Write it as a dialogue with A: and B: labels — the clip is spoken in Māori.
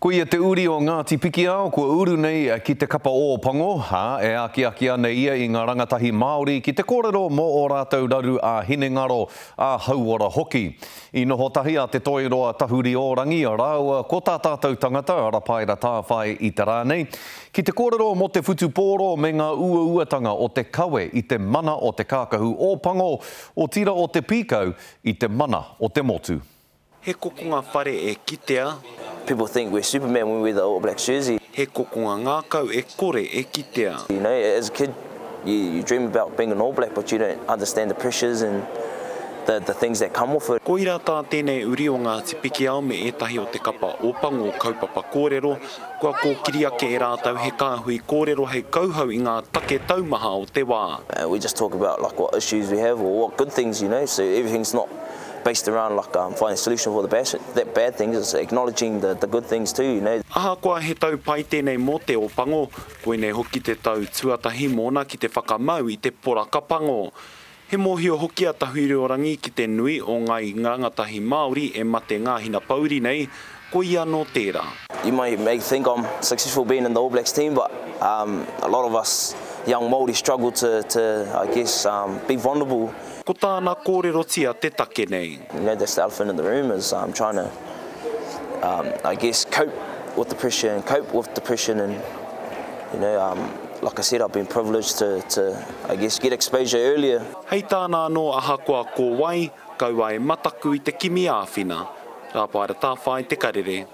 A: Ko ia te uri o Ngāti Pikiao, ko uru nei ki te kapa o Pango, e aki ana ia I ngā rangatahi Māori ki te kōrero mō o rātou raru a Hinengaro a Hauora hoki. I noho tahi a te toiroa tahuri o rangi a rāua ko tā tātou tangata ara paira tāwhai I te rānei. Ki te kōrero mō te whutupōro me ngā uatanga o te kawe I te mana o te kākahu o Pango, o tira o te pīkau I te mana o te motu.
B: He kokonga whare e kitea.
C: People think we're Superman when we wear the All Blacks jersey.
B: He kokonga ngākau e kore e kitea.
C: You know, as a kid, you dream about being an All Black, but you don't understand the pressures and the things that come with it.
B: Ko ira tā tēnei uri o Ngāti Pikiao me etahi o te kapa o Pango kaupapa kōrero, kua kōkiri ake e rātou he kāhui kōrero hei kauhau I ngā take taumaha o te wā.
C: We just talk about like what issues we have or what good things, you know, so everything's not based around like finding a solution for the bad things, it's acknowledging the good things too, you know.
B: Aha koa he tau pai tēnei mō te o Pango, koe nei hoki te tau tuatahi mōna ki te whakamau I te poraka Pango. He mōhio hoki a tahuri o rangi ki te nui o ngai ngangatahi Māori e mate ngāhina pauri nei, ko ia no tērā.
C: You may think I'm successful being in the All Blacks team, but a lot of us young Māori struggle to I guess, be vulnerable.
B: Ko tāna kōrero tia te take nei.
C: You know, that's the elephant in the room is trying to, I guess, cope with the pressure and cope with depression and, you know, like I said, I've been privileged to I guess, get exposure earlier.
B: Hei tāna no ahakoa ko wai, kaua e mataku I te kimi āwhina. Rāpaira tāwhai te karere.